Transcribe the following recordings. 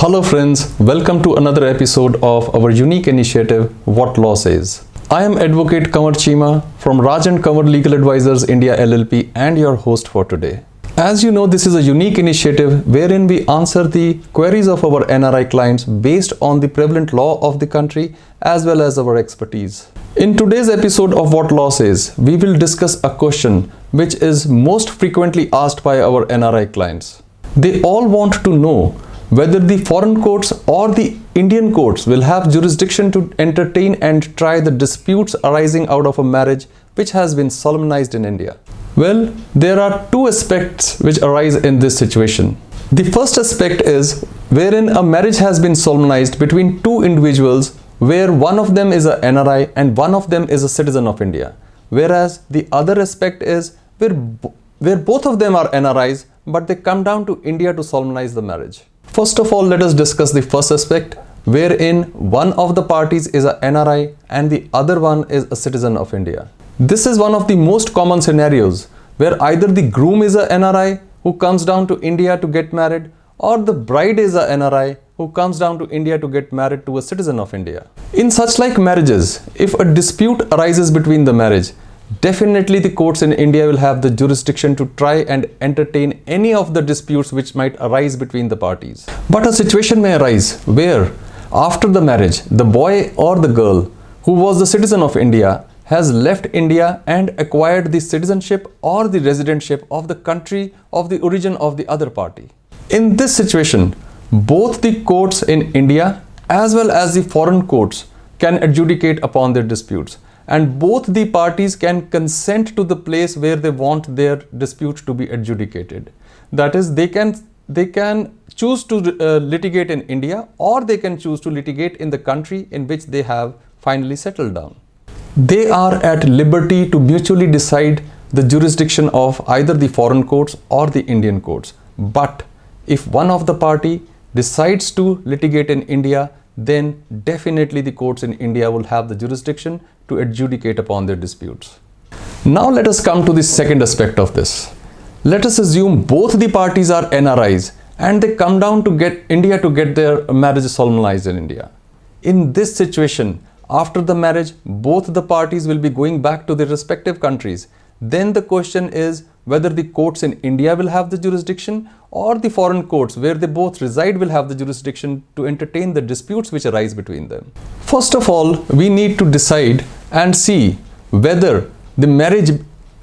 Hello friends, welcome to another episode of our unique initiative, What Law Says. I am Advocate Kanwar Chima from Raj and Kanwar Legal Advisors India LLP and your host for today. As you know, this is a unique initiative wherein we answer the queries of our NRI clients based on the prevalent law of the country as well as our expertise. In today's episode of What Law Says, we will discuss a question which is most frequently asked by our NRI clients. They all want to know whether the foreign courts or the Indian courts will have jurisdiction to entertain and try the disputes arising out of a marriage which has been solemnized in India. Well, there are two aspects which arise in this situation. The first aspect is wherein a marriage has been solemnized between two individuals where one of them is a NRI and one of them is a citizen of India. Whereas the other aspect is where both of them are NRIs but they come down to India to solemnize the marriage. First of all, let us discuss the first aspect wherein one of the parties is a NRI and the other one is a citizen of India. This is one of the most common scenarios where either the groom is a NRI who comes down to India to get married or the bride is a NRI who comes down to India to get married to a citizen of India. In such like marriages, if a dispute arises between the marriage, definitely the courts in India will have the jurisdiction to try and entertain any of the disputes which might arise between the parties. But a situation may arise where after the marriage, the boy or the girl who was the citizen of India has left India and acquired the citizenship or the residentship of the country of the origin of the other party. In this situation, both the courts in India as well as the foreign courts can adjudicate upon their disputes. And both the parties can consent to the place where they want their dispute to be adjudicated. That is, they can choose to litigate in India or they can choose to litigate in the country in which they have finally settled down. They are at liberty to mutually decide the jurisdiction of either the foreign courts or the Indian courts. But if one of the party decides to litigate in India, then definitely the courts in India will have the jurisdiction to adjudicate upon their disputes. Now let us come to the second aspect of this. Let us assume both the parties are NRIs and they come down to India to get their marriage solemnized in India. In this situation, after the marriage, both the parties will be going back to their respective countries. Then the question is whether the courts in India will have the jurisdiction or the foreign courts where they both reside will have the jurisdiction to entertain the disputes which arise between them. First of all, we need to decide and see whether the marriage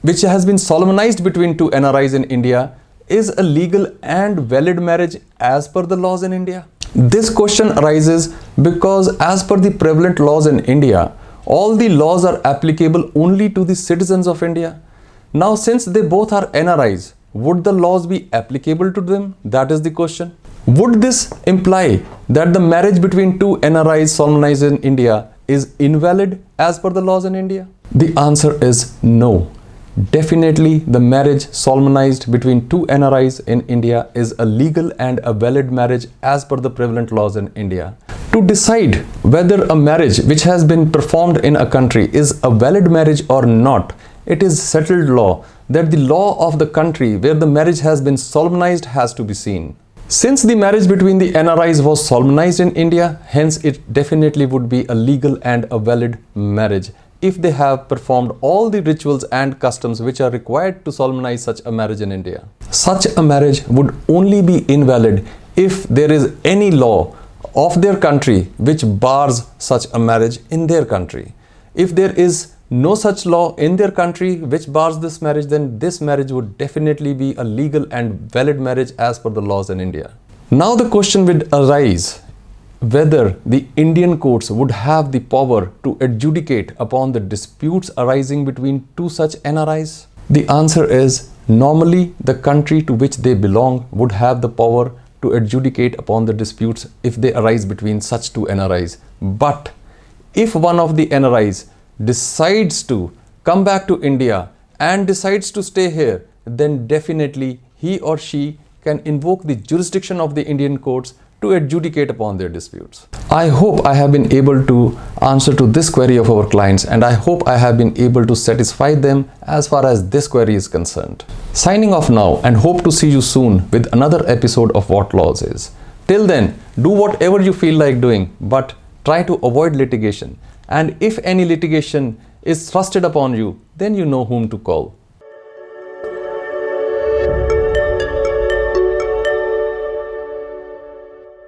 which has been solemnized between two NRIs in India is a legal and valid marriage as per the laws in India. This question arises because as per the prevalent laws in India, all the laws are applicable only to the citizens of India. Now, since they both are NRIs, would the laws be applicable to them? That is the question. Would this imply that the marriage between two NRIs solemnized in India is invalid as per the laws in India? The answer is no. Definitely, the marriage solemnized between two NRIs in India is a legal and a valid marriage as per the prevalent laws in India. To decide whether a marriage which has been performed in a country is a valid marriage or not, it is settled law that the law of the country where the marriage has been solemnized has to be seen. Since the marriage between the NRIs was solemnized in India, hence it definitely would be a legal and a valid marriage if they have performed all the rituals and customs which are required to solemnize such a marriage in India. Such a marriage would only be invalid if there is any law of their country which bars such a marriage in their country. If there is no such law in their country which bars this marriage, then this marriage would definitely be a legal and valid marriage as per the laws in India. Now the question would arise whether the Indian courts would have the power to adjudicate upon the disputes arising between two such NRIs. The answer is normally the country to which they belong would have the power to adjudicate upon the disputes if they arise between such two NRIs. But if one of the NRIs decides to come back to India and decides to stay here, then definitely he or she can invoke the jurisdiction of the Indian courts to adjudicate upon their disputes. I hope I have been able to answer to this query of our clients, and I hope I have been able to satisfy them as far as this query is concerned. Signing off now, and hope to see you soon with another episode of What Laws Is. Till then, Do whatever you feel like doing, but try to avoid litigation. And if any litigation is thrusted upon you, then you know whom to call.